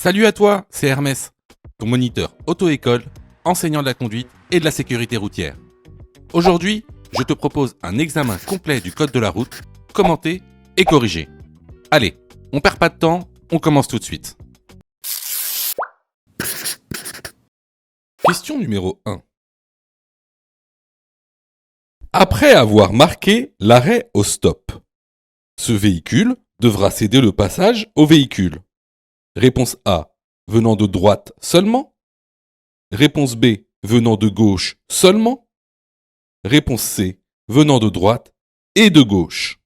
Salut à toi, c'est Hermès, ton moniteur auto-école, enseignant de la conduite et de la sécurité routière. Aujourd'hui, je te propose un examen complet du code de la route, commenté et corrigé. Allez, on perd pas de temps, on commence tout de suite. Question numéro 1. Après avoir marqué l'arrêt au stop, ce véhicule devra céder le passage au véhicule. Réponse A, venant de droite seulement. Réponse B, venant de gauche seulement. Réponse C, venant de droite et de gauche.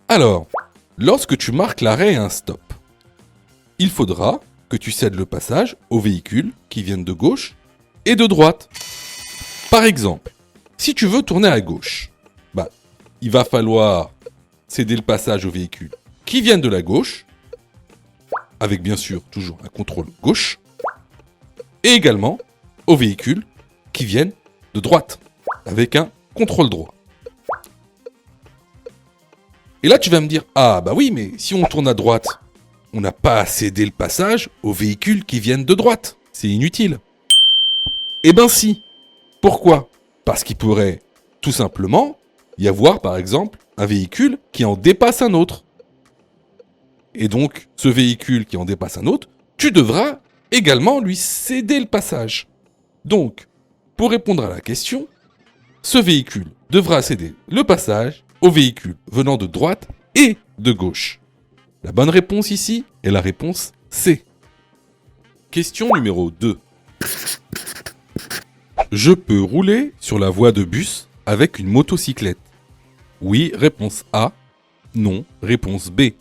Alors, lorsque tu marques l'arrêt et un stop, il faudra que tu cèdes le passage aux véhicules qui viennent de gauche et de droite. Par exemple, si tu veux tourner à gauche, il va falloir céder le passage aux véhicules qui viennent de la gauche, avec bien sûr toujours un contrôle gauche, et également aux véhicules qui viennent de droite, avec un contrôle droit. Et là, tu vas me dire, ah bah oui, mais si on tourne à droite, on n'a pas à céder le passage aux véhicules qui viennent de droite. C'est inutile. Eh ben si. Pourquoi ? Parce qu'il pourrait tout simplement y avoir, par exemple, un véhicule qui en dépasse un autre. Et donc, ce véhicule qui en dépasse un autre, tu devras également lui céder le passage. Donc, pour répondre à la question, ce véhicule devra céder le passage aux véhicules venant de droite et de gauche. La bonne réponse ici est la réponse C. Question numéro 2. Je peux rouler sur la voie de bus avec une motocyclette. Oui, réponse A. Non, réponse B.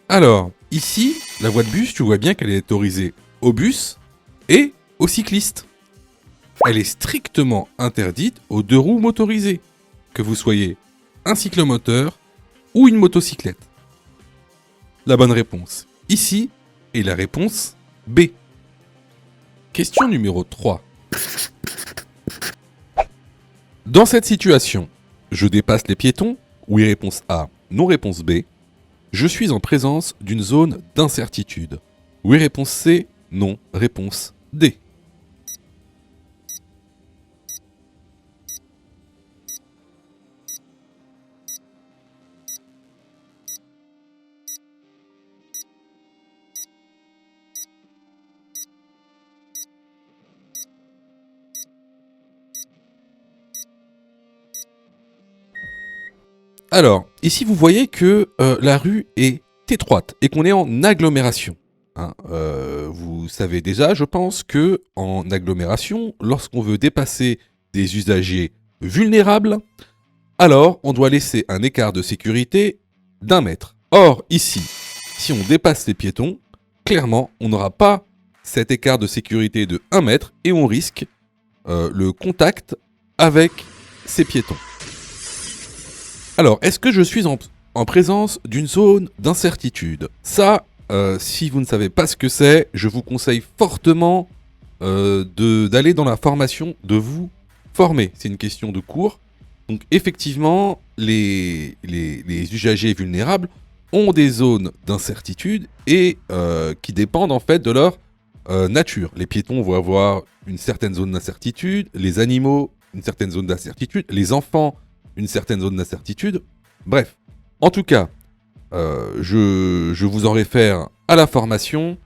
Alors, ici, la voie de bus, tu vois bien qu'elle est autorisée aux bus et aux cyclistes. Elle est strictement interdite aux deux roues motorisées, que vous soyez un cyclomoteur ou une motocyclette. La bonne réponse ici est la réponse B. Question numéro 3. Dans cette situation, je dépasse les piétons? Oui, réponse A. Non, réponse B. Je suis en présence d'une zone d'incertitude. Oui, réponse C. Non, réponse D. Alors, ici vous voyez que la rue est étroite et qu'on est en agglomération. Vous savez déjà, je pense, que en agglomération, lorsqu'on veut dépasser des usagers vulnérables, alors on doit laisser un écart de sécurité d'1 mètre. Or, ici, si on dépasse les piétons, clairement, on n'aura pas cet écart de sécurité de 1 mètre et on risque le contact avec ces piétons. Alors, est-ce que je suis en présence d'une zone d'incertitude ? Ça, si vous ne savez pas ce que c'est, je vous conseille fortement d'aller dans la formation, de vous former. C'est une question de cours. Donc effectivement, les usagers vulnérables ont des zones d'incertitude et qui dépendent en fait de leur nature. Les piétons vont avoir une certaine zone d'incertitude, les animaux une certaine zone d'incertitude, les enfants une certaine zone d'incertitude. Bref, en tout cas, je vous en réfère à la formation.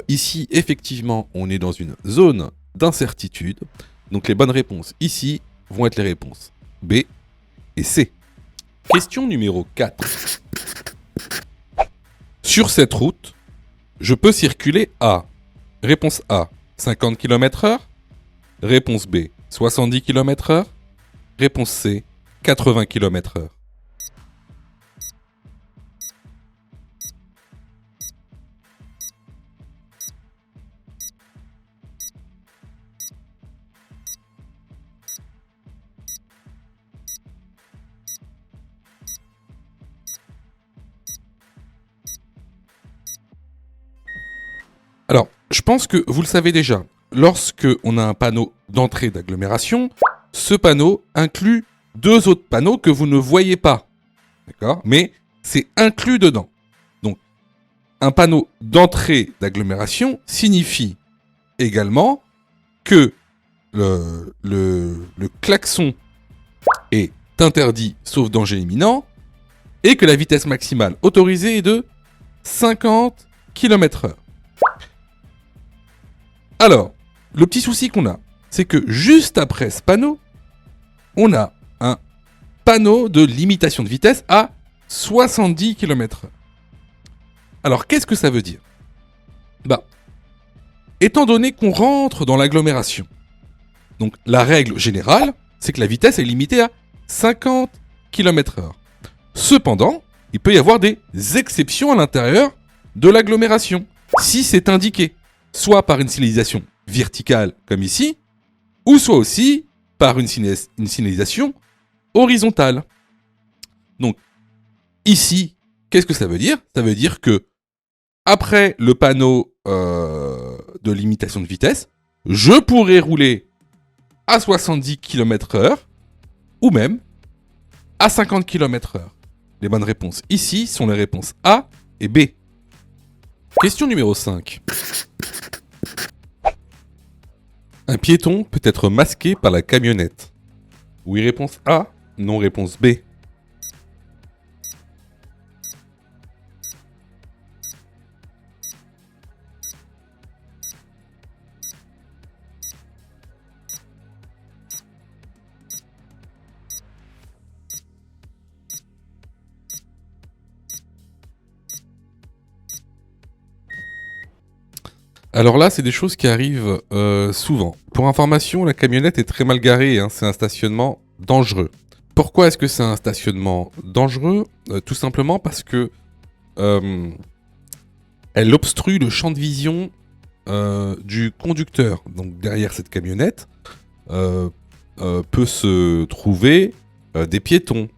Ici, effectivement, on est dans une zone d'incertitude. Donc les bonnes réponses ici vont être les réponses B et C. Question numéro 4. Sur cette route, je peux circuler à. Réponse A, 50 km/h. Réponse B, 70 km/h. Réponse C, 80 km/h. Alors, je pense que vous le savez déjà. Lorsque on a un panneau d'entrée d'agglomération, ce panneau inclut deux autres panneaux que vous ne voyez pas. D'accord? Mais c'est inclus dedans. Donc, un panneau d'entrée d'agglomération signifie également que le klaxon est interdit sauf danger imminent et que la vitesse maximale autorisée est de 50 km/h. Alors, le petit souci qu'on a, c'est que juste après ce panneau, on a un panneau de limitation de vitesse à 70 km/h. Alors, qu'est-ce que ça veut dire? Étant donné qu'on rentre dans l'agglomération, donc la règle générale, c'est que la vitesse est limitée à 50 km/h. Cependant, il peut y avoir des exceptions à l'intérieur de l'agglomération, si c'est indiqué, soit par une signalisation verticale comme ici, ou soit aussi par une signalisation horizontale. Donc, ici, qu'est-ce que ça veut dire? Ça veut dire que, après le panneau de limitation de vitesse, je pourrais rouler à 70 km/h ou même à 50 km/h. Les bonnes réponses ici sont les réponses A et B. Question numéro 5. Un piéton peut être masqué par la camionnette. Oui, réponse A, non, réponse B. Alors là, c'est des choses qui arrivent souvent. Pour information, la camionnette est très mal garée, hein, c'est un stationnement dangereux. Pourquoi est-ce que c'est un stationnement dangereux? Tout simplement parce que elle obstrue le champ de vision du conducteur. Donc derrière cette camionnette peut se trouver des piétons,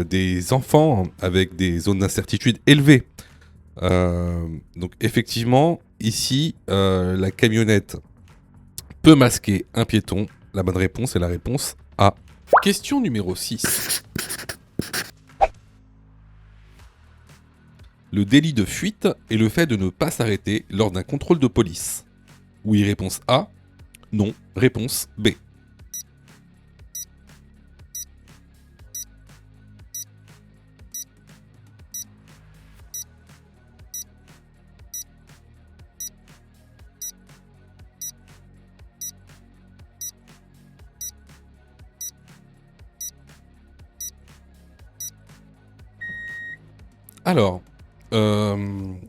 des enfants avec des zones d'incertitude élevées. Donc effectivement, ici, la camionnette peut masquer un piéton. La bonne réponse est la réponse A. Question numéro 6. Le délit de fuite est le fait de ne pas s'arrêter lors d'un contrôle de police. Oui, réponse A. Non, réponse B. Alors,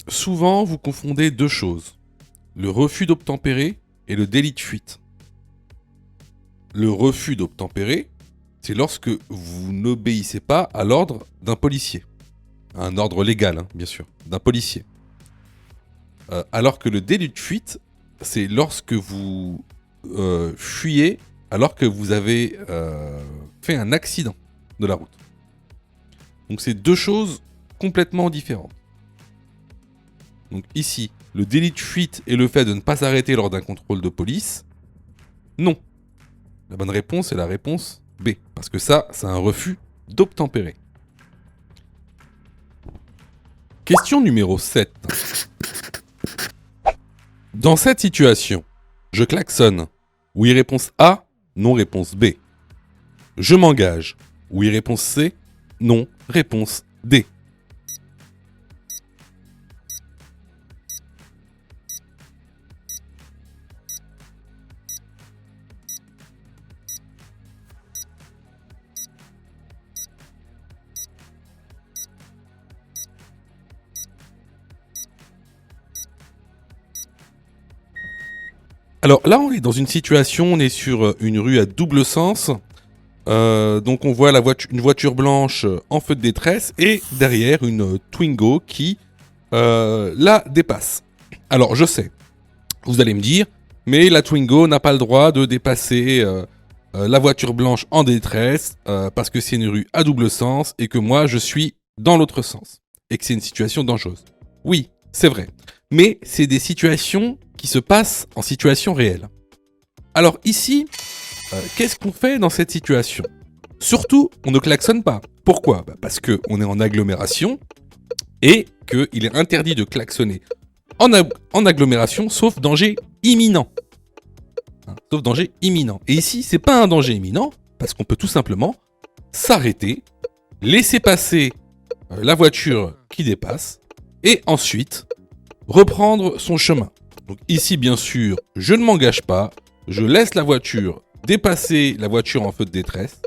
souvent vous confondez deux choses. Le refus d'obtempérer et le délit de fuite. Le refus d'obtempérer, c'est lorsque vous n'obéissez pas à l'ordre d'un policier. Un ordre légal, hein, bien sûr, d'un policier. Alors que le délit de fuite, c'est lorsque vous fuyez alors que vous avez fait un accident de la route. Donc c'est deux choses complètement différentes. Donc ici, le délit de fuite est le fait de ne pas s'arrêter lors d'un contrôle de police. Non. La bonne réponse est la réponse B. Parce que ça, c'est un refus d'obtempérer. Question numéro 7. Dans cette situation, je klaxonne. Oui, réponse A. Non, réponse B. Je m'engage. Oui, réponse C. Non, réponse D. Alors là, on est dans une situation, on est sur une rue à double sens. Donc on voit une voiture blanche en feu de détresse et derrière une Twingo qui la dépasse. Alors je sais, vous allez me dire, mais la Twingo n'a pas le droit de dépasser la voiture blanche en détresse parce que c'est une rue à double sens et que moi je suis dans l'autre sens et que c'est une situation dangereuse. Oui, c'est vrai, mais c'est des situations qui se passent en situation réelle. Alors ici, qu'est-ce qu'on fait dans cette situation ? Surtout, on ne klaxonne pas. Pourquoi ? Parce qu'on est en agglomération et qu'il est interdit de klaxonner en agglomération, sauf danger imminent. Sauf danger imminent. Et ici, c'est pas un danger imminent, parce qu'on peut tout simplement s'arrêter, laisser passer la voiture qui dépasse, et ensuite reprendre son chemin. Donc ici, bien sûr, je ne m'engage pas, je laisse la voiture dépasser la voiture en feu de détresse,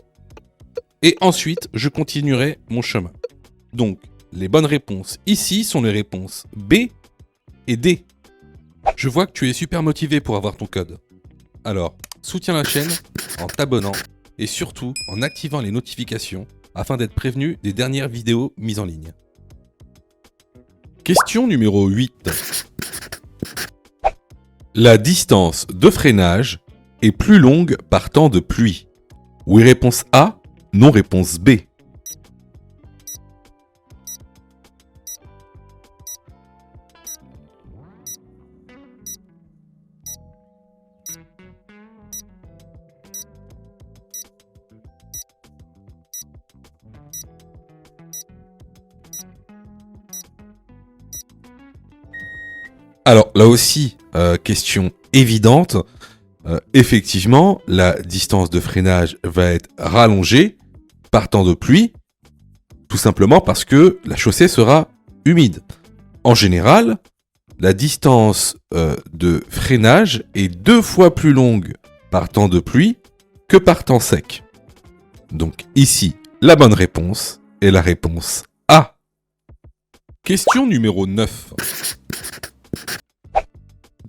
et ensuite, je continuerai mon chemin. Donc, les bonnes réponses ici sont les réponses B et D. Je vois que tu es super motivé pour avoir ton code. Alors, soutiens la chaîne en t'abonnant et surtout en activant les notifications afin d'être prévenu des dernières vidéos mises en ligne. Question numéro 8. La distance de freinage est plus longue par temps de pluie. Oui, réponse A, non, réponse B. Alors là aussi, question évidente. Effectivement, la distance de freinage va être rallongée par temps de pluie, tout simplement parce que la chaussée sera humide. En général, la distance de freinage est 2 fois plus longue par temps de pluie que par temps sec. Donc ici, la bonne réponse est la réponse A. Question numéro 9.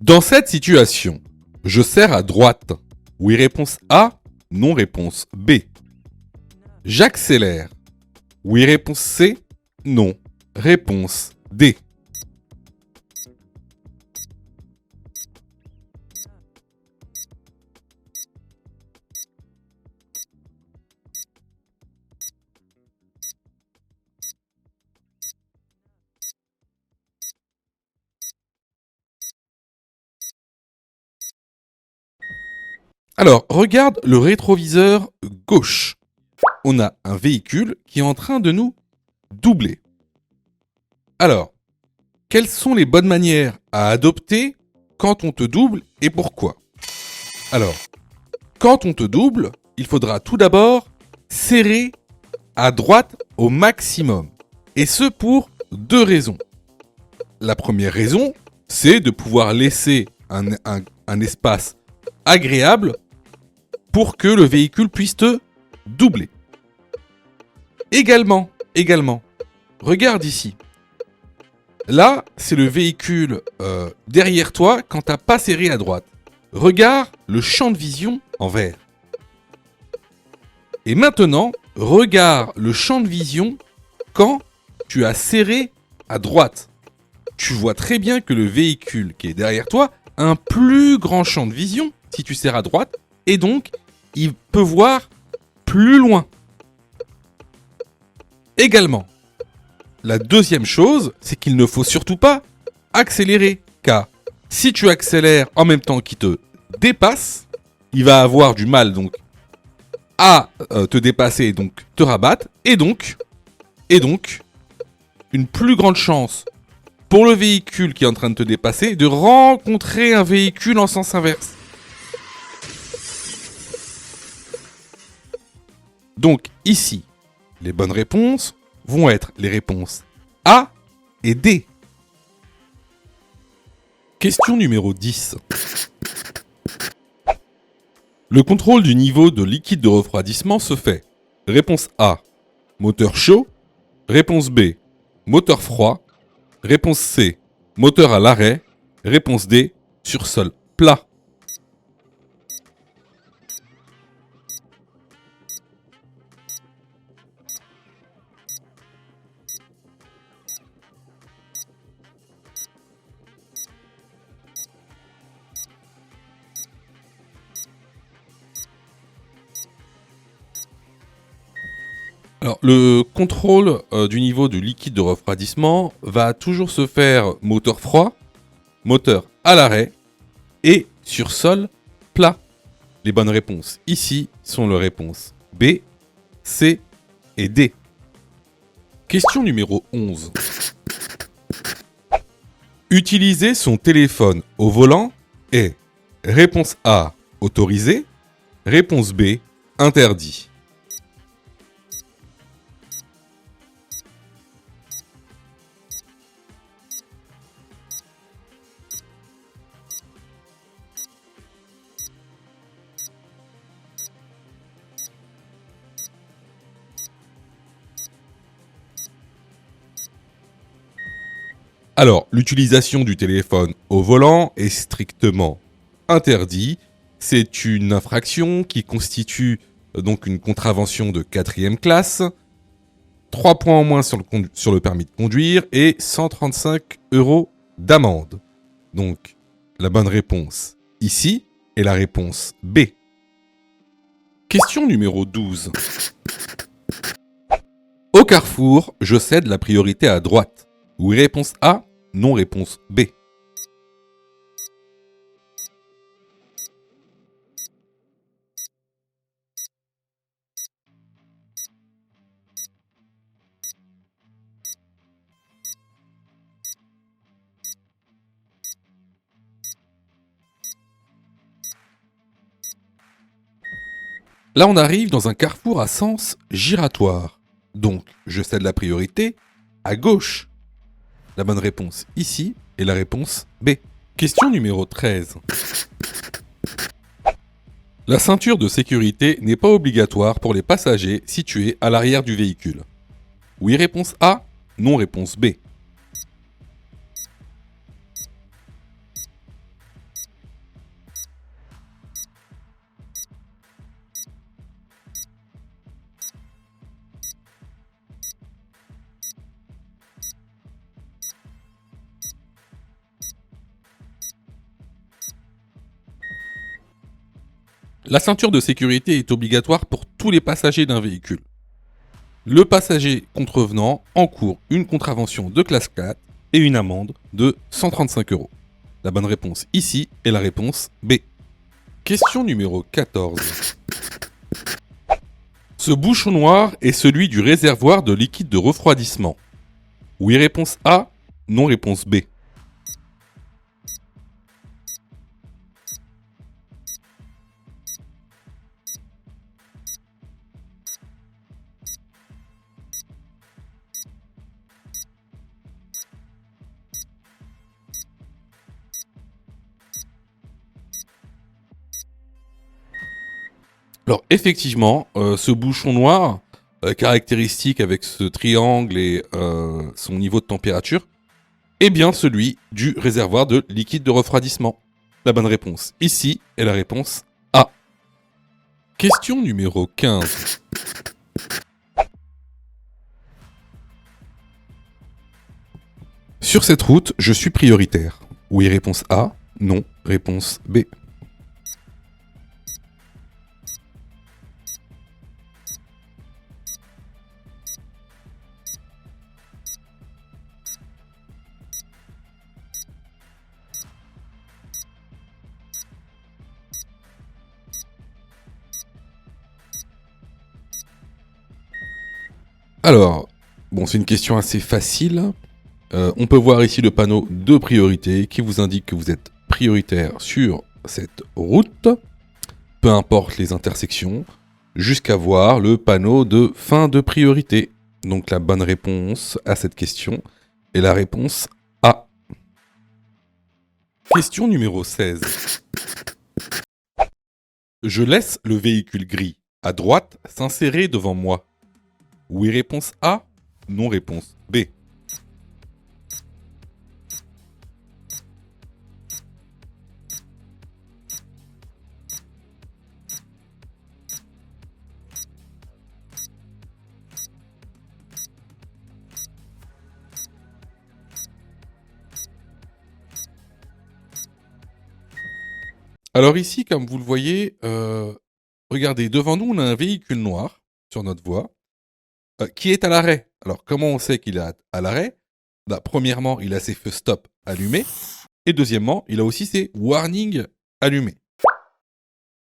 Dans cette situation, je serre à droite. Oui, réponse A. Non, réponse B. J'accélère. Oui, réponse C. Non, réponse D. Alors, regarde le rétroviseur gauche. On a un véhicule qui est en train de nous doubler. Alors, quelles sont les bonnes manières à adopter quand on te double et pourquoi ? Alors, quand on te double, il faudra tout d'abord serrer à droite au maximum. Et ce pour 2 raisons. La première raison, c'est de pouvoir laisser un espace agréable pour que le véhicule puisse te doubler. Également, regarde ici. Là, c'est le véhicule derrière toi quand t'as pas serré à droite. Regarde le champ de vision en vert. Et maintenant, regarde le champ de vision quand tu as serré à droite. Tu vois très bien que le véhicule qui est derrière toi a un plus grand champ de vision si tu serres à droite et donc il peut voir plus loin. Également, la deuxième chose, c'est qu'il ne faut surtout pas accélérer, car si tu accélères en même temps qu'il te dépasse, il va avoir du mal donc à te dépasser et donc te rabattre, et donc une plus grande chance pour le véhicule qui est en train de te dépasser de rencontrer un véhicule en sens inverse. Donc ici, les bonnes réponses vont être les réponses A et D. Question numéro 10. Le contrôle du niveau de liquide de refroidissement se fait. Réponse A, moteur chaud. Réponse B, moteur froid. Réponse C, moteur à l'arrêt. Réponse D, sur sol plat. Alors, le contrôle du niveau du liquide de refroidissement va toujours se faire moteur froid, moteur à l'arrêt et sur sol plat. Les bonnes réponses ici sont les réponses B, C et D. Question numéro 11. Utiliser son téléphone au volant est réponse A, autorisé, réponse B, interdit. Alors, l'utilisation du téléphone au volant est strictement interdit. C'est une infraction qui constitue donc une contravention de 4e classe, 3 points en moins sur le permis de conduire et 135 € d'amende. Donc, la bonne réponse ici est la réponse B. Question numéro 12. Au carrefour, je cède la priorité à droite. Oui, réponse A, non, réponse B. Là, on arrive dans un carrefour à sens giratoire. Donc, je cède la priorité à gauche. La bonne réponse ici est la réponse B. Question numéro 13. La ceinture de sécurité n'est pas obligatoire pour les passagers situés à l'arrière du véhicule. Oui, réponse A. Non, réponse B. La ceinture de sécurité est obligatoire pour tous les passagers d'un véhicule. Le passager contrevenant encourt une contravention de classe 4 et une amende de 135 €. La bonne réponse ici est la réponse B. Question numéro 14. Ce bouchon noir est celui du réservoir de liquide de refroidissement. Oui, réponse A. Non, réponse B. Alors effectivement, ce bouchon noir, caractéristique avec ce triangle et son niveau de température, est bien celui du réservoir de liquide de refroidissement. La bonne réponse ici est la réponse A. Question numéro 15. Sur cette route, je suis prioritaire. Oui, réponse A. Non, réponse B. Alors, bon, c'est une question assez facile. On peut voir ici le panneau de priorité qui vous indique que vous êtes prioritaire sur cette route, peu importe les intersections, jusqu'à voir le panneau de fin de priorité. Donc la bonne réponse à cette question est la réponse A. Question numéro 16. Je laisse le véhicule gris à droite s'insérer devant moi. Oui, réponse A. Non, réponse B. Alors ici, comme vous le voyez, regardez, devant nous, on a un véhicule noir sur notre voie. qui est à l'arrêt. Alors, comment on sait qu'il est à l'arrêt? Bah, premièrement, il a ses feux stop allumés. Et deuxièmement, il a aussi ses warnings allumés.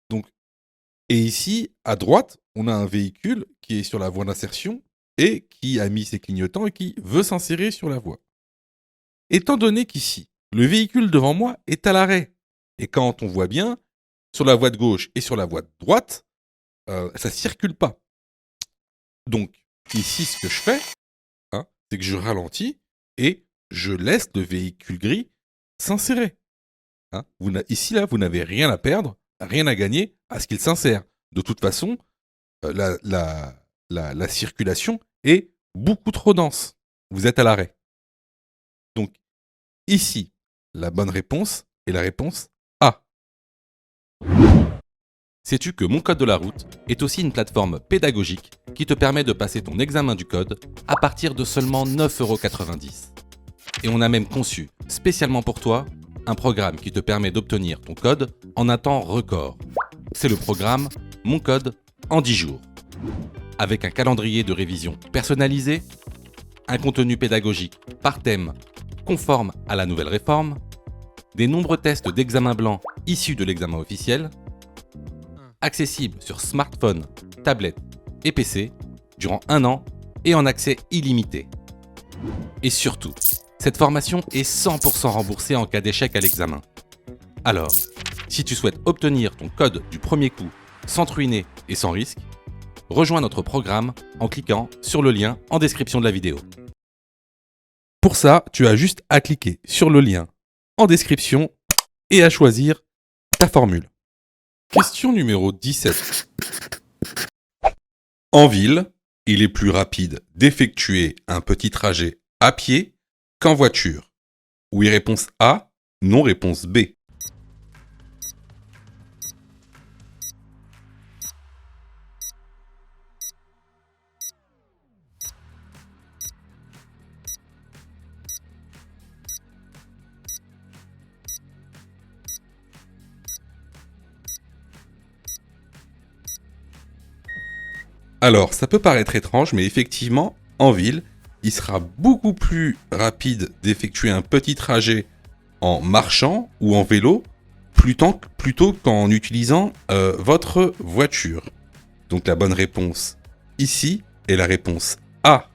Donc, et ici, à droite, on a un véhicule qui est sur la voie d'insertion et qui a mis ses clignotants et qui veut s'insérer sur la voie. Étant donné qu'ici, le véhicule devant moi est à l'arrêt, et quand on voit bien, sur la voie de gauche et sur la voie de droite, ça circule pas. Donc, ici, ce que je fais, c'est que je ralentis et je laisse le véhicule gris s'insérer. Ici, là, vous n'avez rien à perdre, rien à gagner à ce qu'il s'insère. De toute façon, la circulation est beaucoup trop dense. Vous êtes à l'arrêt. Donc, ici, la bonne réponse est la réponse A. Sais-tu que Mon Code de la route est aussi une plateforme pédagogique qui te permet de passer ton examen du code à partir de seulement 9,90 €. Et on a même conçu, spécialement pour toi, un programme qui te permet d'obtenir ton code en un temps record. C'est le programme Mon Code en 10 jours. Avec un calendrier de révision personnalisé, un contenu pédagogique par thème conforme à la nouvelle réforme, des nombreux tests d'examen blanc issus de l'examen officiel, accessible sur smartphone, tablette et PC durant 1 an et en accès illimité. Et surtout, cette formation est 100% remboursée en cas d'échec à l'examen. Alors, si tu souhaites obtenir ton code du premier coup sans te ruiner et sans risque, rejoins notre programme en cliquant sur le lien en description de la vidéo. Pour ça, tu as juste à cliquer sur le lien en description et à choisir ta formule. Question numéro 17. En ville, il est plus rapide d'effectuer un petit trajet à pied qu'en voiture. Oui, réponse A, non, réponse B. Alors, ça peut paraître étrange, mais effectivement, en ville, il sera beaucoup plus rapide d'effectuer un petit trajet en marchant ou en vélo plutôt qu'en utilisant votre voiture. Donc la bonne réponse ici est la réponse A.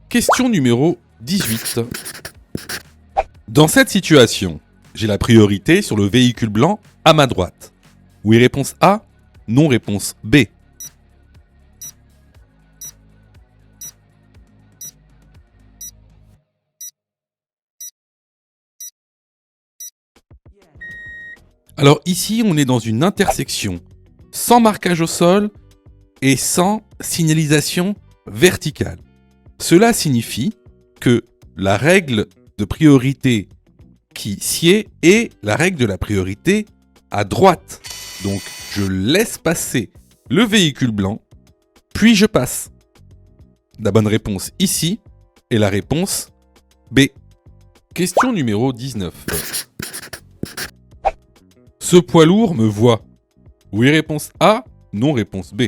Question numéro 18. Dans cette situation, j'ai la priorité sur le véhicule blanc à ma droite. Oui, réponse A, non, réponse B. Alors ici, on est dans une intersection sans marquage au sol et sans signalisation verticale. Cela signifie que la règle de priorité qui sied est la règle de la priorité à droite. Donc je laisse passer le véhicule blanc, puis je passe. La bonne réponse ici est la réponse B. Question numéro 19. Ce poids lourd me voit. Oui, réponse A, non, réponse B.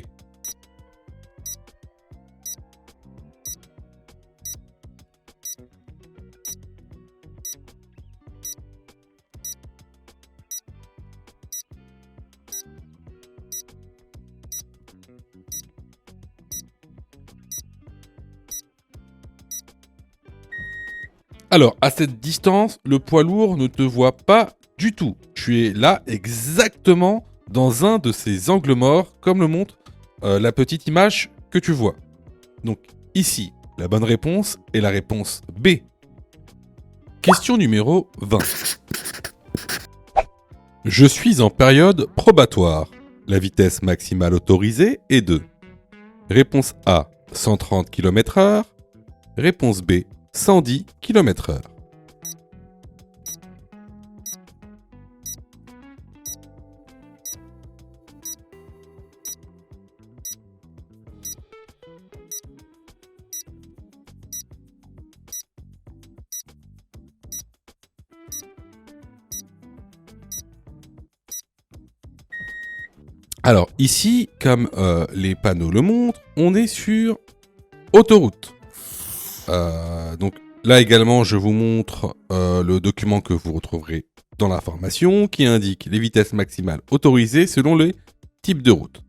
Alors, à cette distance, le poids lourd ne te voit pas du tout. Tu es là exactement dans un de ces angles morts, comme le montre la petite image que tu vois. Donc ici, la bonne réponse est la réponse B. Question numéro 20. Je suis en période probatoire. La vitesse maximale autorisée est de réponse A, 130 km/h. Réponse B, 110 km/h. Alors ici, comme les panneaux le montrent, on est sur autoroute. Donc là également, je vous montre le document que vous retrouverez dans l'information qui indique les vitesses maximales autorisées selon les types de route.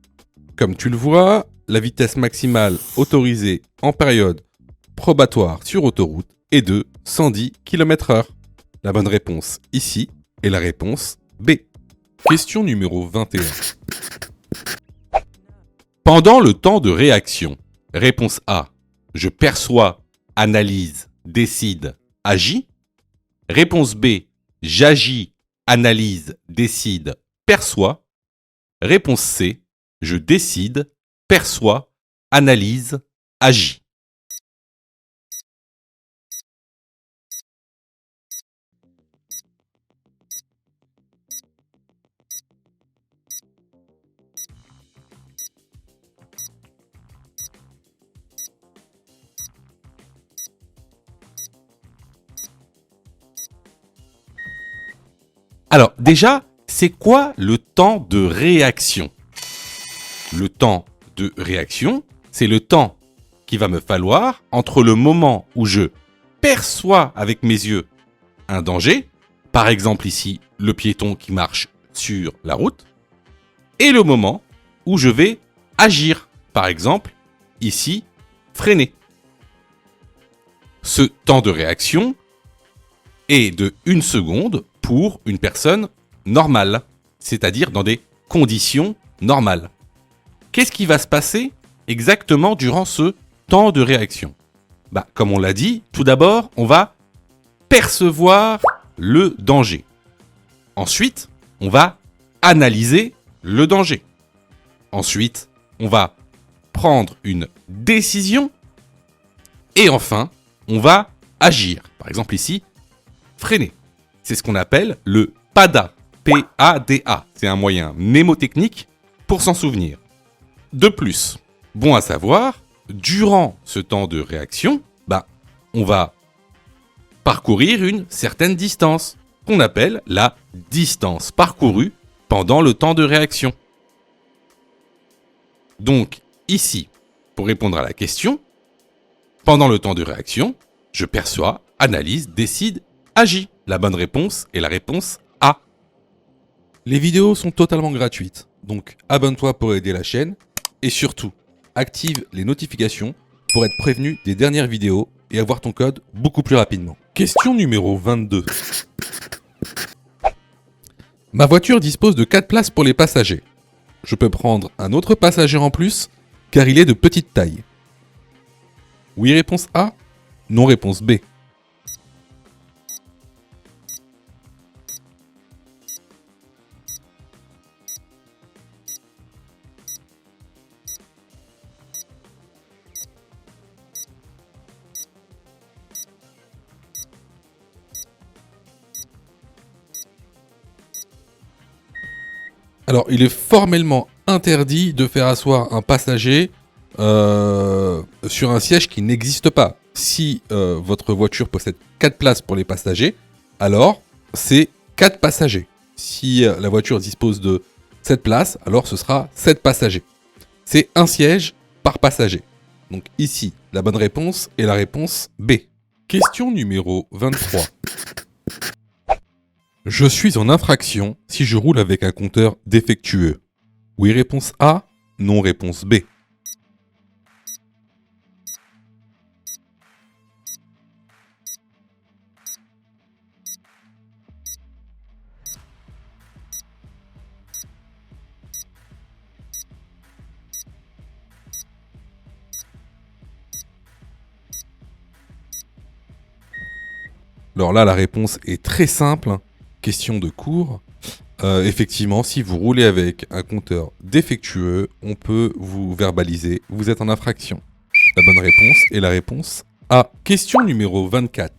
Comme tu le vois, la vitesse maximale autorisée en période probatoire sur autoroute est de 110 km/h. La bonne réponse ici est la réponse B. Question numéro 21. Pendant le temps de réaction, réponse A, je perçois, analyse, décide, agis. Réponse B, j'agis, analyse, décide, perçois. Réponse C, je décide, perçois, analyse, agis. Alors déjà, c'est quoi le temps de réaction ? Le temps de réaction, c'est le temps qu'il va me falloir entre le moment où je perçois avec mes yeux un danger, par exemple ici le piéton qui marche sur la route, et le moment où je vais agir, par exemple ici freiner. Ce temps de réaction est de 1 seconde pour une personne normale, c'est-à-dire dans des conditions normales. Qu'est-ce qui va se passer exactement durant ce temps de réaction ? Comme on l'a dit, tout d'abord, on va percevoir le danger. Ensuite, on va analyser le danger. Ensuite, on va prendre une décision. Et enfin, on va agir. Par exemple ici, freiner. C'est ce qu'on appelle le PADA. P-A-D-A. C'est un moyen mnémotechnique pour s'en souvenir. De plus, bon à savoir, durant ce temps de réaction, on va parcourir une certaine distance, qu'on appelle la distance parcourue pendant le temps de réaction. Donc, ici, pour répondre à la question, pendant le temps de réaction, je perçois, analyse, décide, agis. La bonne réponse est la réponse A. Les vidéos sont totalement gratuites, donc abonne-toi pour aider la chaîne et surtout, active les notifications pour être prévenu des dernières vidéos et avoir ton code beaucoup plus rapidement. Question numéro 22. Ma voiture dispose de 4 places pour les passagers. Je peux prendre un autre passager en plus car il est de petite taille. Oui, réponse A. Non, réponse B. Alors, il est formellement interdit de faire asseoir un passager sur un siège qui n'existe pas. Si votre voiture possède 4 places pour les passagers, alors c'est 4 passagers. Si la voiture dispose de 7 places, alors ce sera 7 passagers. C'est un siège par passager. Donc ici, la bonne réponse est la réponse B. Question numéro 23. Je suis en infraction si je roule avec un compteur défectueux. Oui, réponse A. Non, réponse B. Alors là, la réponse est très simple. Question de cours. Effectivement, si vous roulez avec un compteur défectueux, on peut vous verbaliser. Vous êtes en infraction. La bonne réponse est la réponse A. Question numéro 24.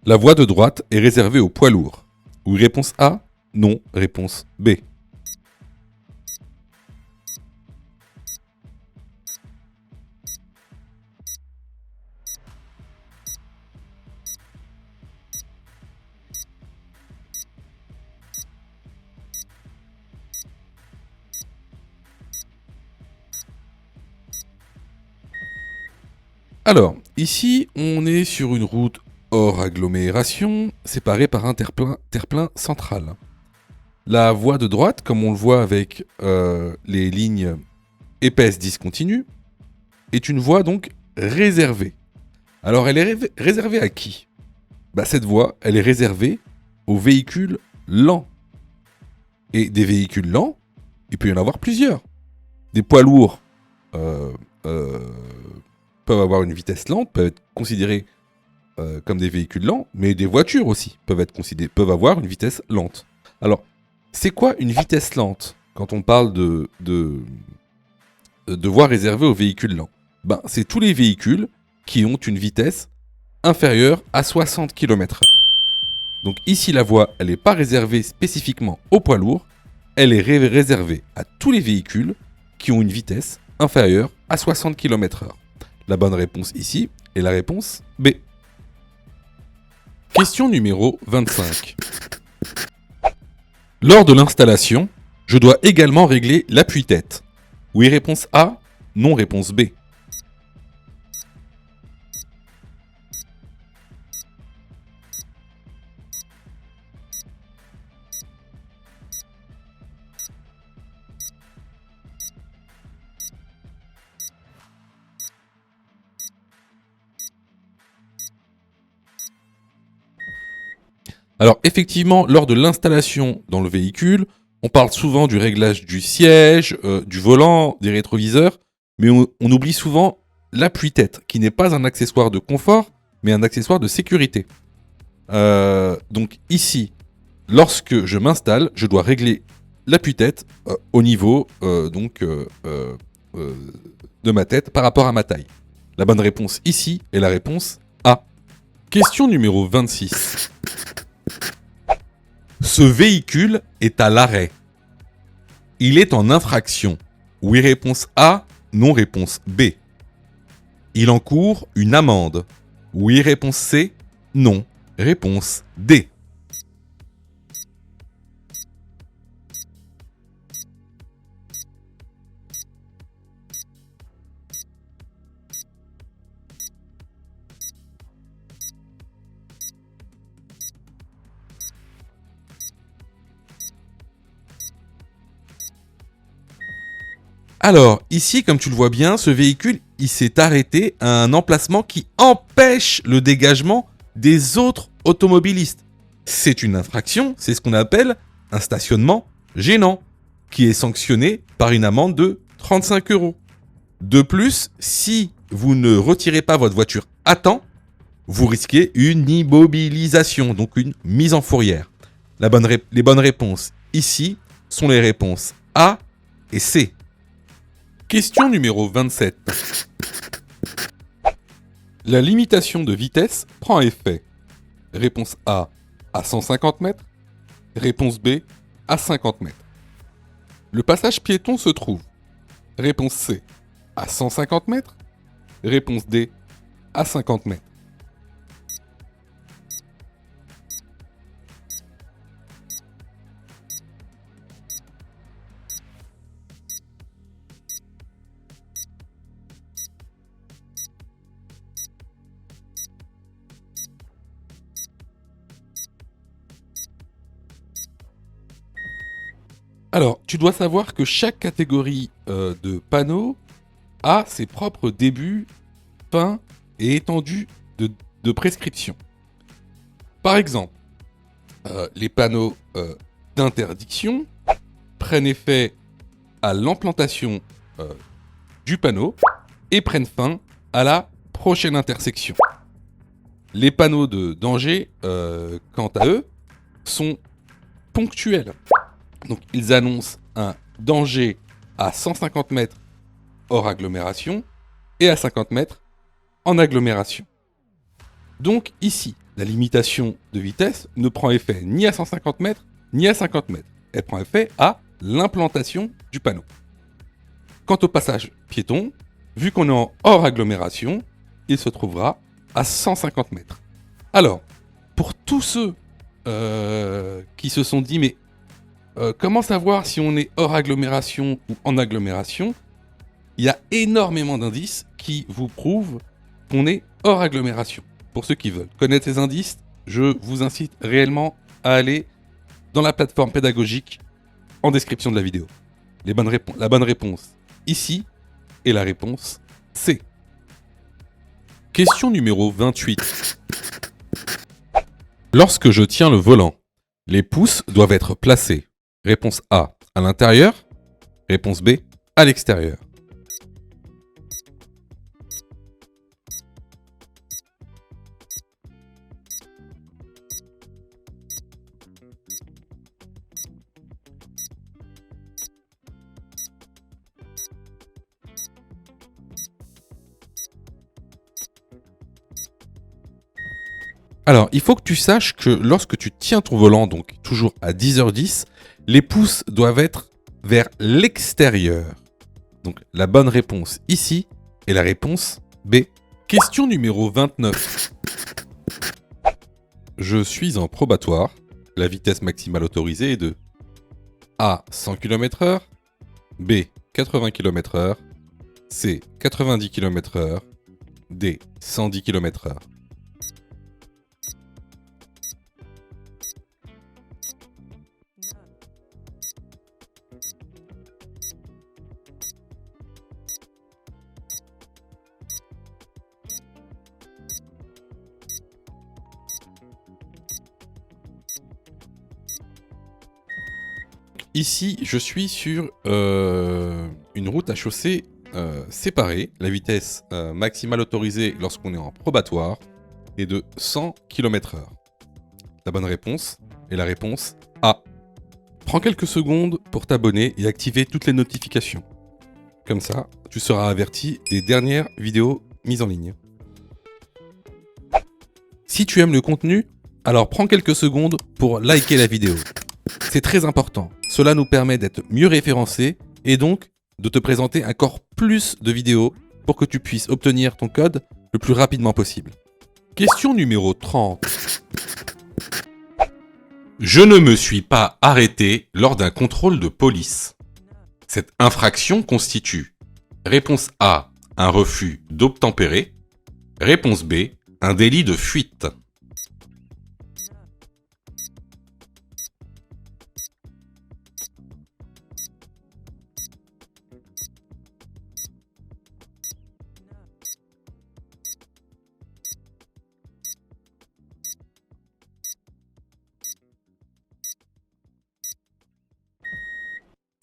La voie de droite est réservée aux poids lourds. Oui, réponse A. Non, réponse B. Alors, ici, on est sur une route hors agglomération, séparée par un terre-plein central. La voie de droite, comme on le voit avec les lignes épaisses discontinues, est une voie donc réservée. Alors, elle est réservée à qui ? Cette voie, elle est réservée aux véhicules lents. Et des véhicules lents, il peut y en avoir plusieurs. Des poids lourds peuvent avoir une vitesse lente, peuvent être considérés comme des véhicules lents, mais des voitures aussi peuvent avoir une vitesse lente. Alors, c'est quoi une vitesse lente quand on parle de voies réservées aux véhicules lents ? C'est tous les véhicules qui ont une vitesse inférieure à 60 km/h. Donc ici, la voie, elle n'est pas réservée spécifiquement aux poids lourds, elle est réservée à tous les véhicules qui ont une vitesse inférieure à 60 km/h. La bonne réponse ici est la réponse B. Question numéro 25. Lors de l'installation, je dois également régler l'appui-tête. Oui, réponse A, non, réponse B. Alors effectivement, lors de l'installation dans le véhicule, on parle souvent du réglage du siège, du volant, des rétroviseurs, mais on oublie souvent l'appui-tête, qui n'est pas un accessoire de confort, mais un accessoire de sécurité. Donc ici, lorsque je m'installe, je dois régler l'appui-tête au niveau de ma tête par rapport à ma taille. La bonne réponse ici est la réponse A. Question numéro 26. Ce véhicule est à l'arrêt. Il est en infraction. Oui, réponse A, non, réponse B. Il encourt une amende. Oui, réponse C, non, réponse D. Alors, ici, comme tu le vois bien, ce véhicule, il s'est arrêté à un emplacement qui empêche le dégagement des autres automobilistes. C'est une infraction, c'est ce qu'on appelle un stationnement gênant, qui est sanctionné par une amende de 35 €. De plus, si vous ne retirez pas votre voiture à temps, vous risquez une immobilisation, donc une mise en fourrière. Les bonnes réponses ici sont les réponses A et C. Question numéro 27. La limitation de vitesse prend effet. Réponse A, à 150 mètres. Réponse B, à 50 mètres. Le passage piéton se trouve. Réponse C, à 150 mètres. Réponse D, à 50 mètres. Alors, tu dois savoir que chaque catégorie de panneaux a ses propres débuts, fins et étendues de prescription. Par exemple, les panneaux d'interdiction prennent effet à l'implantation du panneau et prennent fin à la prochaine intersection. Les panneaux de danger, quant à eux, sont ponctuels. Donc ils annoncent un danger à 150 mètres hors agglomération et à 50 mètres en agglomération. Donc ici, la limitation de vitesse ne prend effet ni à 150 mètres ni à 50 mètres. Elle prend effet à l'implantation du panneau. Quant au passage piéton, vu qu'on est en hors agglomération, il se trouvera à 150 mètres. Alors, pour tous ceux qui se sont dit, mais comment savoir si on est hors agglomération ou en agglomération ? Il y a énormément d'indices qui vous prouvent qu'on est hors agglomération. Pour ceux qui veulent connaître ces indices, je vous incite réellement à aller dans la plateforme pédagogique en description de la vidéo. La bonne réponse ici est la réponse C. Question numéro 28. Lorsque je tiens le volant, les pouces doivent être placés. Réponse A, à l'intérieur. Réponse B, à l'extérieur. Alors, il faut que tu saches que lorsque tu tiens ton volant, donc toujours à 10h10, les pouces doivent être vers l'extérieur. Donc, la bonne réponse ici est la réponse B. Question numéro 29. Je suis en probatoire. La vitesse maximale autorisée est de A 100 km/h, B 80 km/h, C 90 km/h, D 110 km/h. Ici, je suis sur une route à chaussée séparée. La vitesse maximale autorisée lorsqu'on est en probatoire est de 100 km/h. La bonne réponse est la réponse A. Prends quelques secondes pour t'abonner et activer toutes les notifications. Comme ça, tu seras averti des dernières vidéos mises en ligne. Si tu aimes le contenu, alors prends quelques secondes pour liker la vidéo. C'est très important. Cela nous permet d'être mieux référencés et donc de te présenter encore plus de vidéos pour que tu puisses obtenir ton code le plus rapidement possible. Question numéro 30. Je ne me suis pas arrêté lors d'un contrôle de police. Cette infraction constitue réponse A, un refus d'obtempérer. Réponse B, un délit de fuite.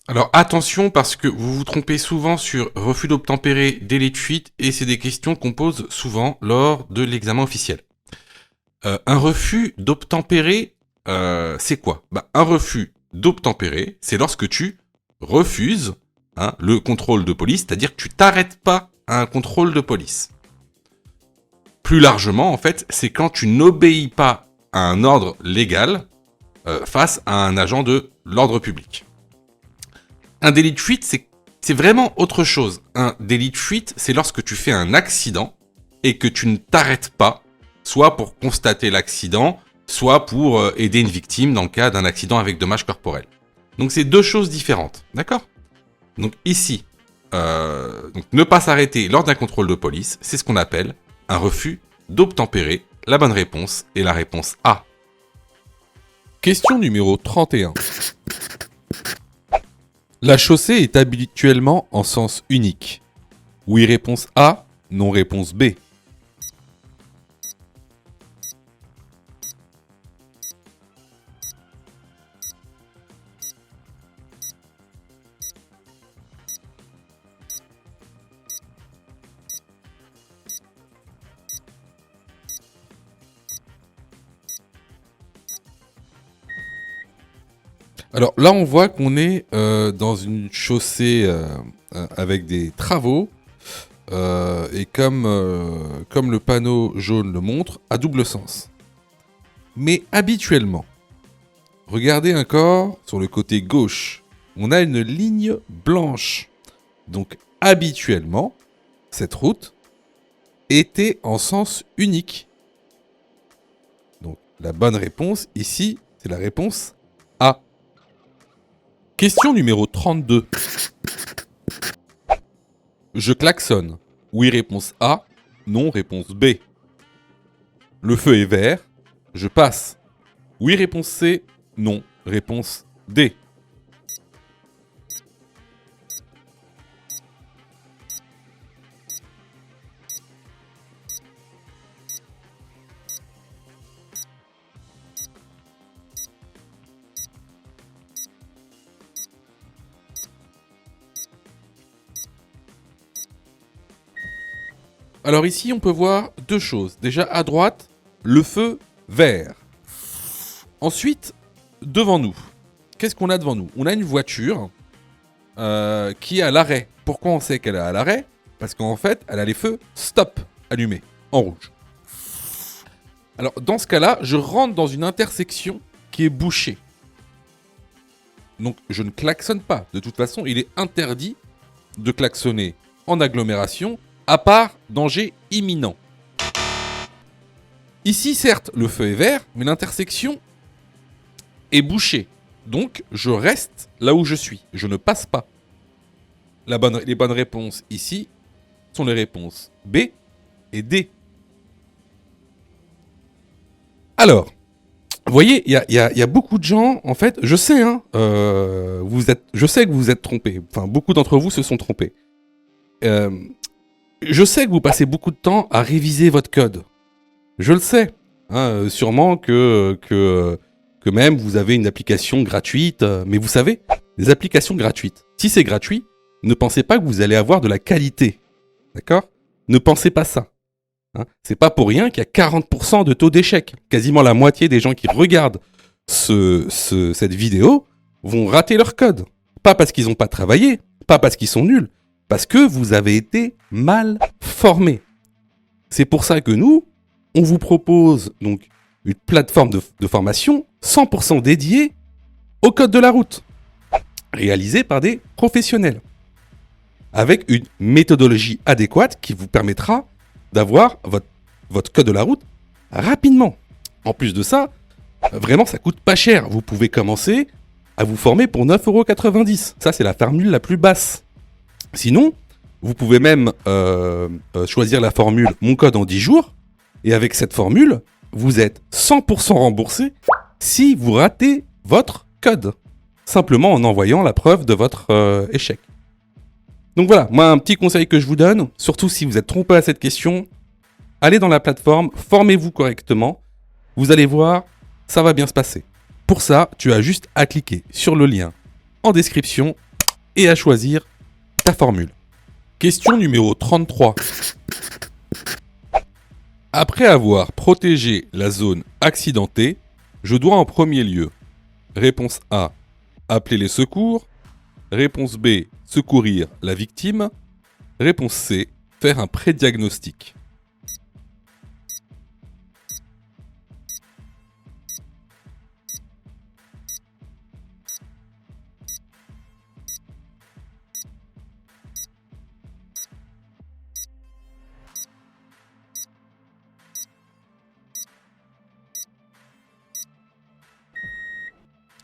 Alors attention parce que vous vous trompez souvent sur refus d'obtempérer, délit de fuite et c'est des questions qu'on pose souvent lors de l'examen officiel. Un refus d'obtempérer, c'est quoi ? Un refus d'obtempérer, c'est lorsque tu refuses le contrôle de police, c'est-à-dire que tu t'arrêtes pas à un contrôle de police. Plus largement, en fait, c'est quand tu n'obéis pas à un ordre légal face à un agent de l'ordre public. Un délit de fuite, c'est vraiment autre chose. Un délit de fuite, c'est lorsque tu fais un accident et que tu ne t'arrêtes pas, soit pour constater l'accident, soit pour aider une victime dans le cas d'un accident avec dommages corporels. Donc c'est deux choses différentes, d'accord ? Donc ici, donc ne pas s'arrêter lors d'un contrôle de police, c'est ce qu'on appelle un refus d'obtempérer. La bonne réponse est la réponse A. Question numéro 31. La chaussée est habituellement en sens unique. Oui, réponse A, non, réponse B. Alors là, on voit qu'on est dans une chaussée avec des travaux et comme le panneau jaune le montre, à double sens. Mais habituellement, regardez encore sur le côté gauche, on a une ligne blanche. Donc habituellement, cette route était en sens unique. Donc la bonne réponse ici, c'est la réponse A. Question numéro 32. Je klaxonne. Oui, réponse A. Non, réponse B. Le feu est vert, je passe. Oui, réponse C. Non, réponse D. Alors ici, on peut voir deux choses. Déjà, à droite, le feu vert. Ensuite, devant nous, qu'est-ce qu'on a devant nous? On a une voiture qui est à l'arrêt. Pourquoi on sait qu'elle est à l'arrêt? Parce qu'en fait, elle a les feux stop allumés, en rouge. Alors, dans ce cas-là, je rentre dans une intersection qui est bouchée. Donc, je ne klaxonne pas. De toute façon, il est interdit de klaxonner en agglomération, à part danger imminent. Ici, certes, le feu est vert, mais l'intersection est bouchée. Donc, je reste là où je suis. Je ne passe pas. Les bonnes réponses ici sont les réponses B et D. Alors, vous voyez, il y a beaucoup de gens, en fait, je sais, hein, je sais que vous vous êtes trompés. Enfin, beaucoup d'entre vous se sont trompés. Je sais que vous passez beaucoup de temps à réviser votre code. Je le sais. Hein, sûrement que même vous avez une application gratuite. Mais vous savez, les applications gratuites, si c'est gratuit, ne pensez pas que vous allez avoir de la qualité. D'accord? Ne pensez pas ça. Hein, c'est pas pour rien qu'il y a 40% de taux d'échec. Quasiment la moitié des gens qui regardent cette vidéo vont rater leur code. Pas parce qu'ils n'ont pas travaillé, pas parce qu'ils sont nuls, parce que vous avez été mal formés. C'est pour ça que nous, on vous propose donc une plateforme de formation 100% dédiée au code de la route, réalisée par des professionnels, avec une méthodologie adéquate qui vous permettra d'avoir votre code de la route rapidement. En plus de ça, vraiment, ça coûte pas cher. Vous pouvez commencer à vous former pour 9,90 €. Ça, c'est la formule la plus basse. Sinon, vous pouvez même choisir la formule Mon code en 10 jours. Et avec cette formule, vous êtes 100% remboursé si vous ratez votre code. Simplement en envoyant la preuve de votre échec. Donc voilà, moi un petit conseil que je vous donne, surtout si vous êtes trompé à cette question, allez dans la plateforme, formez-vous correctement. Vous allez voir, ça va bien se passer. Pour ça, tu as juste à cliquer sur le lien en description et à choisir ta formule. Question numéro 33. Après avoir protégé la zone accidentée, je dois en premier lieu, réponse A, appeler les secours, réponse B, secourir la victime, réponse C, faire un prédiagnostic.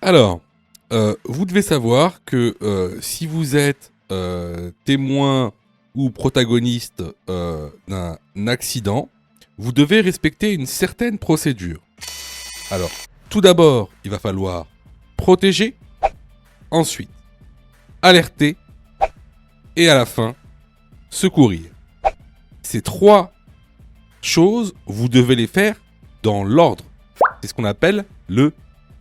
Alors, vous devez savoir que si vous êtes témoin ou protagoniste d'un accident, vous devez respecter une certaine procédure. Alors, tout d'abord, il va falloir protéger, ensuite alerter et à la fin, secourir. Ces trois choses, vous devez les faire dans l'ordre. C'est ce qu'on appelle le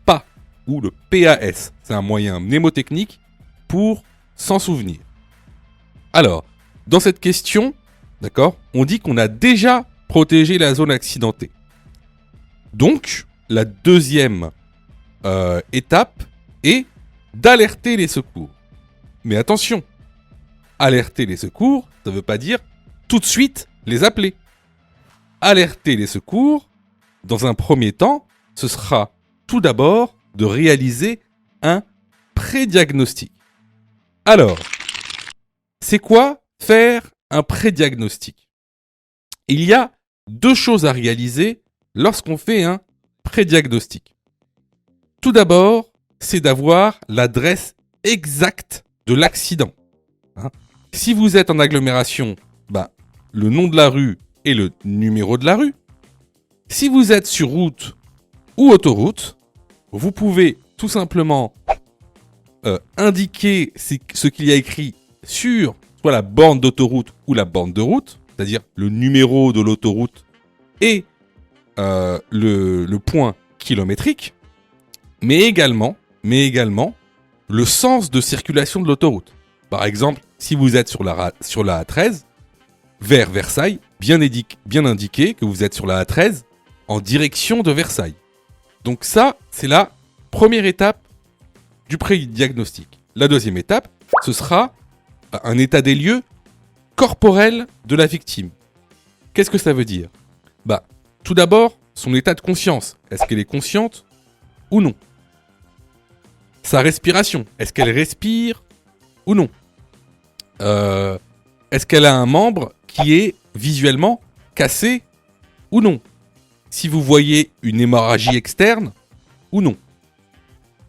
PAS ou le PAS. C'est un moyen mnémotechnique pour s'en souvenir. Alors, dans cette question, d'accord, on dit qu'on a déjà protégé la zone accidentée. Donc, la deuxième étape est d'alerter les secours. Mais attention, alerter les secours, ça ne veut pas dire tout de suite les appeler. Alerter les secours, dans un premier temps, ce sera tout d'abord de réaliser un prédiagnostic. Alors, c'est quoi faire un prédiagnostic? Il y a deux choses à réaliser lorsqu'on fait un prédiagnostic. Tout d'abord, c'est d'avoir l'adresse exacte de l'accident. Si vous êtes en agglomération, le nom de la rue et le numéro de la rue. Si vous êtes sur route ou autoroute, vous pouvez tout simplement indiquer ce qu'il y a écrit sur soit la borne d'autoroute ou la borne de route, c'est-à-dire le numéro de l'autoroute et le point kilométrique, mais également le sens de circulation de l'autoroute. Par exemple, si vous êtes sur la A13, vers Versailles, bien indiqué que vous êtes sur la A13 en direction de Versailles. Donc ça, c'est la première étape du pré-diagnostic. La deuxième étape, ce sera un état des lieux corporel de la victime. Qu'est-ce que ça veut dire ? Tout d'abord, son état de conscience. Est-ce qu'elle est consciente ou non ? Sa respiration. Est-ce qu'elle respire ou non ? Est-ce qu'elle a un membre qui est visuellement cassé ou non ? Si vous voyez une hémorragie externe ou non.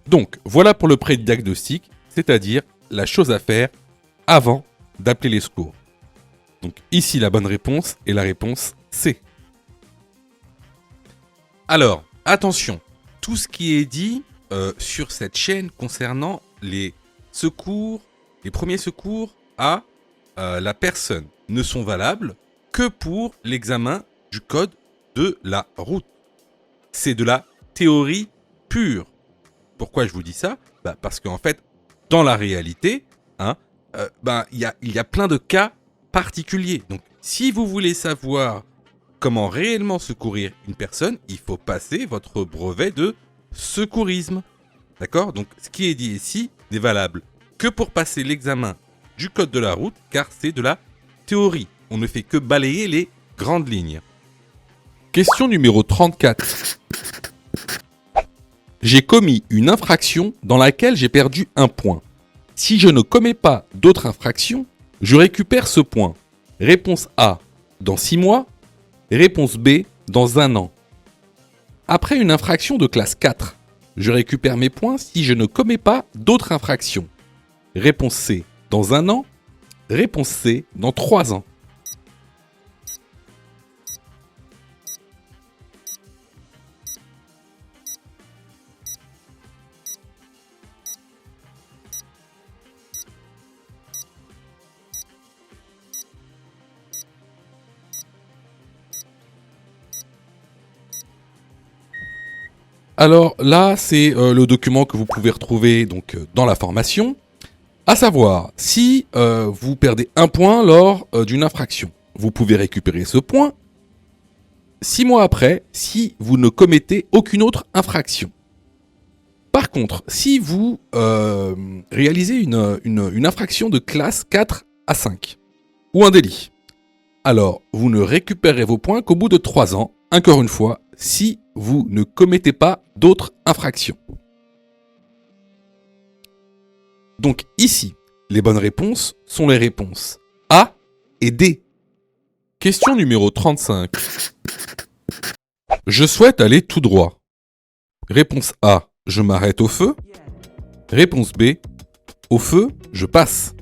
Donc, voilà pour le pré-diagnostic, c'est-à-dire la chose à faire avant d'appeler les secours. Donc ici, la bonne réponse est la réponse C. Alors, attention, tout ce qui est dit sur cette chaîne concernant les secours, les premiers secours à la personne ne sont valables que pour l'examen du code de la route. C'est de la théorie pure. Pourquoi je vous dis ça ? Parce qu'en fait, dans la réalité, il y a plein de cas particuliers. Donc, si vous voulez savoir comment réellement secourir une personne, il faut passer votre brevet de secourisme. D'accord ? Donc, ce qui est dit ici n'est valable que pour passer l'examen du code de la route, car c'est de la théorie. On ne fait que balayer les grandes lignes. Question numéro 34. J'ai commis une infraction dans laquelle j'ai perdu un point. Si je ne commets pas d'autres infractions, je récupère ce point. Réponse A, dans 6 mois. Réponse B, dans 1 an. Après une infraction de classe 4, je récupère mes points si je ne commets pas d'autres infractions. Réponse C, dans 1 an. Réponse C, dans 3 ans. Alors là, c'est le document que vous pouvez retrouver donc dans la formation. À savoir, si vous perdez un point lors d'une infraction, vous pouvez récupérer ce point 6 mois après si vous ne commettez aucune autre infraction. Par contre, si vous réalisez une infraction de classe 4 à 5 ou un délit, alors vous ne récupérez vos points qu'au bout de 3 ans, encore une fois, si vous ne commettez pas d'autres infractions. Donc ici, les bonnes réponses sont les réponses A et D. Question numéro 35. Je souhaite aller tout droit. Réponse A, je m'arrête au feu. Réponse B, au feu, je passe.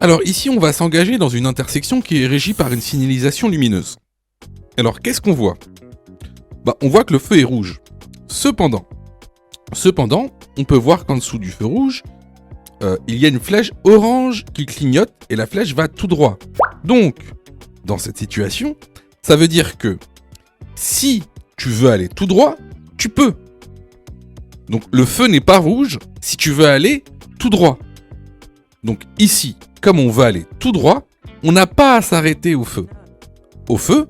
Alors ici, on va s'engager dans une intersection qui est régie par une signalisation lumineuse. Alors qu'est-ce qu'on voit ? On voit que le feu est rouge. Cependant, on peut voir qu'en dessous du feu rouge, il y a une flèche orange qui clignote et la flèche va tout droit. Donc, dans cette situation, ça veut dire que si tu veux aller tout droit, tu peux. Donc le feu n'est pas rouge si tu veux aller tout droit. Donc ici, comme on veut aller tout droit, on n'a pas à s'arrêter au feu. Au feu,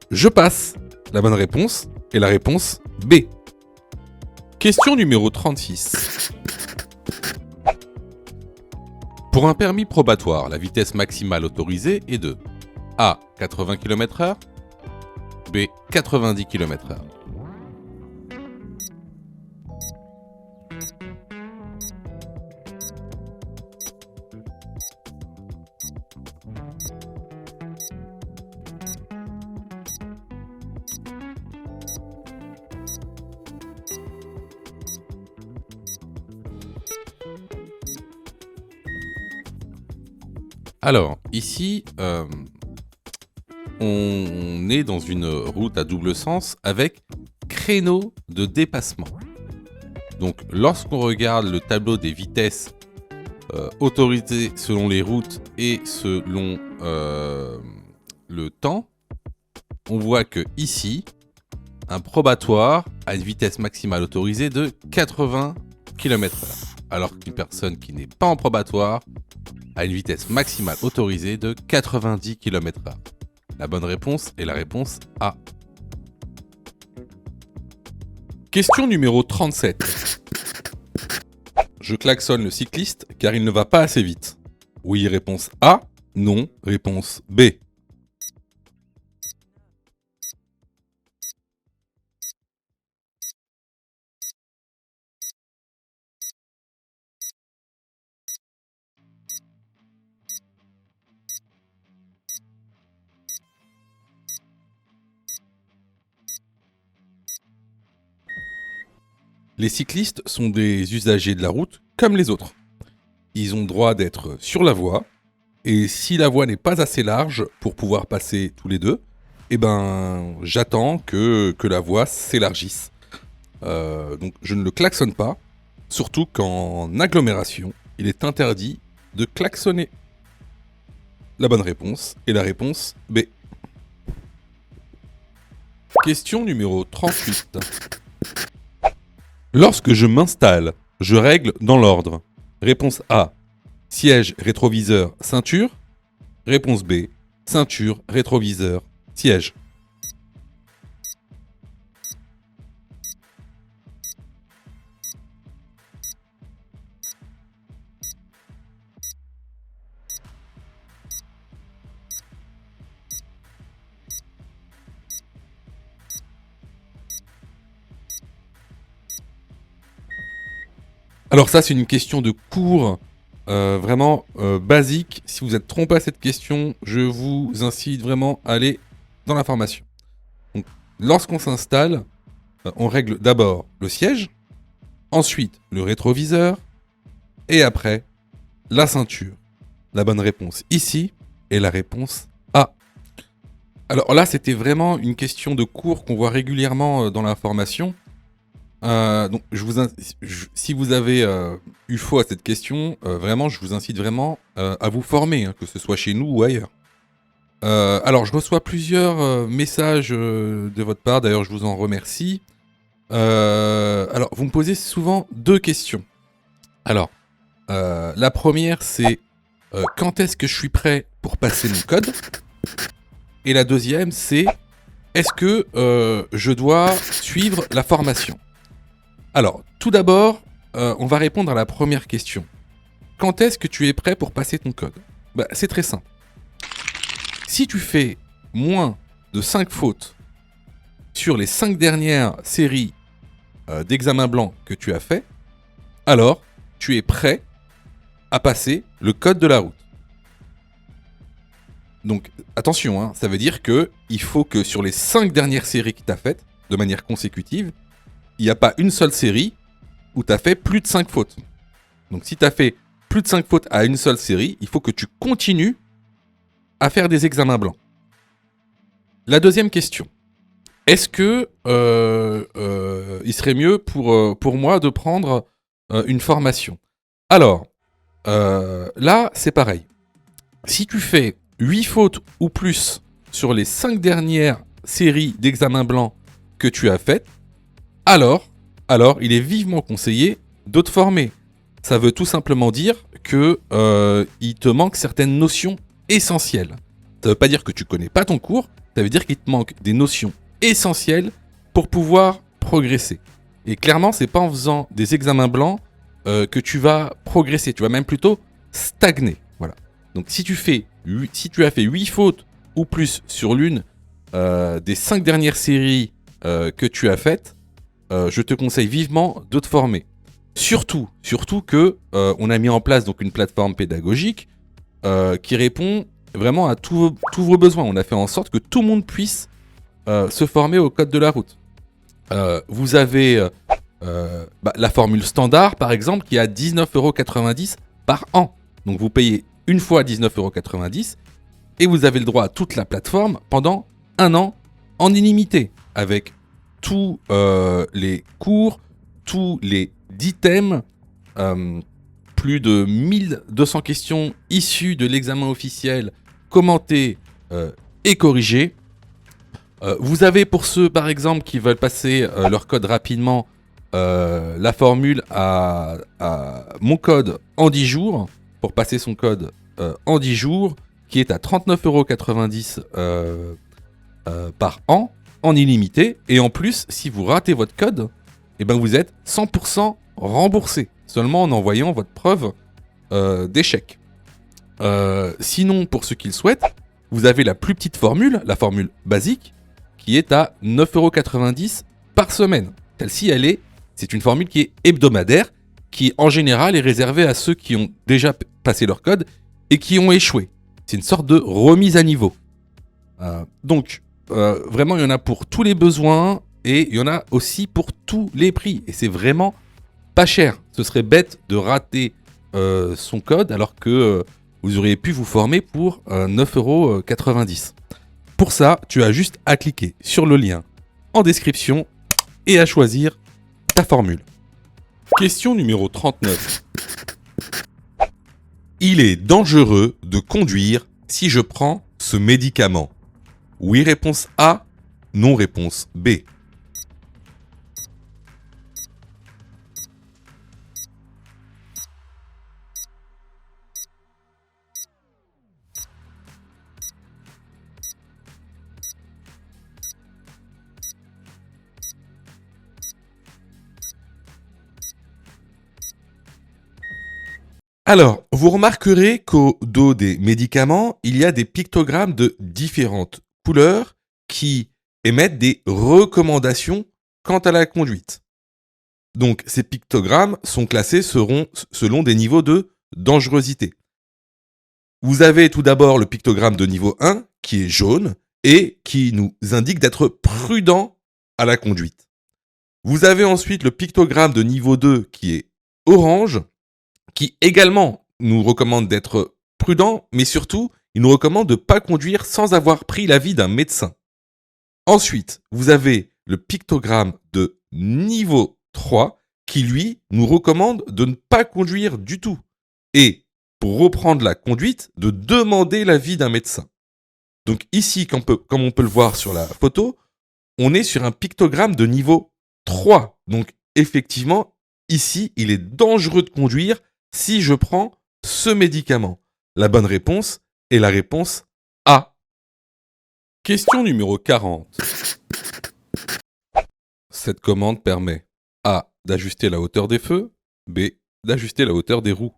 je passe. La bonne réponse est la réponse B. Question numéro 36. Pour un permis probatoire, la vitesse maximale autorisée est de A. 80 km/h, B. 90 km/h. Alors, ici, on est dans une route à double sens avec créneau de dépassement. Donc, lorsqu'on regarde le tableau des vitesses autorisées selon les routes et selon le temps, on voit que ici, un probatoire a une vitesse maximale autorisée de 80 km/h, alors qu'une personne qui n'est pas en probatoire a une vitesse maximale autorisée de 90 km/h. La bonne réponse est la réponse A. Question numéro 37. Je klaxonne le cycliste car il ne va pas assez vite. Oui, réponse A. Non, réponse B. Les cyclistes sont des usagers de la route comme les autres. Ils ont droit d'être sur la voie, et si la voie n'est pas assez large pour pouvoir passer tous les deux, eh ben, j'attends que la voie s'élargisse. Donc je ne le klaxonne pas, surtout qu'en agglomération, il est interdit de klaxonner. La bonne réponse est la réponse B. Question numéro 38. Lorsque je m'installe, je règle dans l'ordre. Réponse A. Siège, rétroviseur, ceinture. Réponse B. Ceinture, rétroviseur, siège. Alors ça, c'est une question de cours vraiment basique. Si vous êtes trompé à cette question, je vous incite vraiment à aller dans la formation. Donc, lorsqu'on s'installe, on règle d'abord le siège, ensuite le rétroviseur, et après la ceinture. La bonne réponse ici est la réponse A. Alors là, c'était vraiment une question de cours qu'on voit régulièrement dans la formation. Donc, si vous avez eu faux à cette question, vraiment, je vous incite vraiment à vous former, hein, que ce soit chez nous ou ailleurs. Alors, je reçois plusieurs messages de votre part, d'ailleurs, je vous en remercie. Alors, vous me posez souvent deux questions. Alors, la première, c'est quand est-ce que je suis prêt pour passer mon code? Et la deuxième, c'est est-ce que je dois suivre la formation? Alors, tout d'abord, on va répondre à la première question. Quand est-ce que tu es prêt pour passer ton code? C'est très simple. Si tu fais moins de 5 fautes sur les 5 dernières séries d'examens blancs que tu as fait, alors tu es prêt à passer le code de la route. Donc attention, hein, ça veut dire qu'il faut que sur les 5 dernières séries que tu as faites, de manière consécutive, il n'y a pas une seule série où tu as fait plus de 5 fautes. Donc si tu as fait plus de 5 fautes à une seule série, il faut que tu continues à faire des examens blancs. La deuxième question. Est-ce que il serait mieux pour moi de prendre une formation? Alors, là, c'est pareil. Si tu fais 8 fautes ou plus sur les 5 dernières séries d'examens blancs que tu as faites, alors, il est vivement conseillé de te former. Ça veut tout simplement dire que il te manque certaines notions essentielles. Ça veut pas dire que tu connais pas ton cours, ça veut dire qu'il te manque des notions essentielles pour pouvoir progresser. Et clairement, c'est pas en faisant des examens blancs que tu vas progresser, tu vas même plutôt stagner. Voilà. Donc si tu as fait 8 fautes ou plus sur l'une des 5 dernières séries que tu as faites, je te conseille vivement de te former. Surtout que on a mis en place donc une plateforme pédagogique qui répond vraiment à tous vos besoins. On a fait en sorte que tout le monde puisse se former au code de la route. Vous avez la formule standard, par exemple, qui est à 19,90 € par an. Donc vous payez une fois 19,90 € et vous avez le droit à toute la plateforme pendant 1 an en illimité avec tous les cours, tous les 10 thèmes, plus de 1200 questions issues de l'examen officiel, commentées et corrigées. Vous avez pour ceux par exemple qui veulent passer leur code rapidement, la formule à mon code en 10 jours, pour passer son code en 10 jours, qui est à 39,90 € par an, en illimité. Et en plus, si vous ratez votre code, eh ben vous êtes 100% remboursé, seulement en envoyant votre preuve d'échec. Sinon, pour ceux qui le souhaitent, vous avez la plus petite formule, la formule basique, qui est à 9,90 € par semaine. Celle-ci, c'est une formule qui est hebdomadaire, qui en général est réservée à ceux qui ont déjà passé leur code et qui ont échoué. C'est une sorte de remise à niveau. Donc, vraiment, il y en a pour tous les besoins et il y en a aussi pour tous les prix. Et c'est vraiment pas cher. Ce serait bête de rater son code alors que vous auriez pu vous former pour 9,90 €. Pour ça, tu as juste à cliquer sur le lien en description et à choisir ta formule. Question numéro 39. Il est dangereux de conduire si je prends ce médicament. Oui, réponse A. Non, réponse B. Alors, vous remarquerez qu'au dos des médicaments, il y a des pictogrammes de différentes couleurs qui émettent des recommandations quant à la conduite. Donc, ces pictogrammes sont classés selon des niveaux de dangerosité. Vous avez tout d'abord le pictogramme de niveau 1, qui est jaune, et qui nous indique d'être prudent à la conduite. Vous avez ensuite le pictogramme de niveau 2, qui est orange, qui également nous recommande d'être prudent, mais surtout, il nous recommande de ne pas conduire sans avoir pris l'avis d'un médecin. Ensuite, vous avez le pictogramme de niveau 3, qui lui nous recommande de ne pas conduire du tout. Et, pour reprendre la conduite, de demander l'avis d'un médecin. Donc ici, comme on peut le voir sur la photo, on est sur un pictogramme de niveau 3. Donc effectivement, ici, il est dangereux de conduire si je prends ce médicament. La bonne réponse est la réponse A. Question numéro 40. Cette commande permet A. D'ajuster la hauteur des feux, B. D'ajuster la hauteur des roues.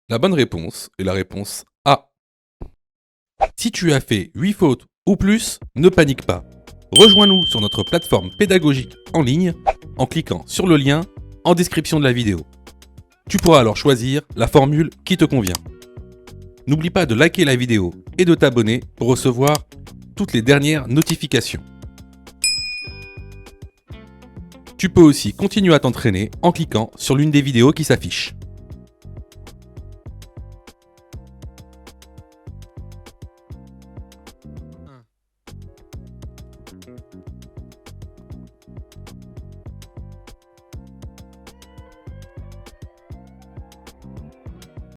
La bonne réponse est la réponse A. Si tu as fait 8 fautes ou plus, ne panique pas. Rejoins-nous sur notre plateforme pédagogique en ligne en cliquant sur le lien en description de la vidéo. Tu pourras alors choisir la formule qui te convient. N'oublie pas de liker la vidéo et de t'abonner pour recevoir toutes les dernières notifications. Tu peux aussi continuer à t'entraîner en cliquant sur l'une des vidéos qui s'affichent.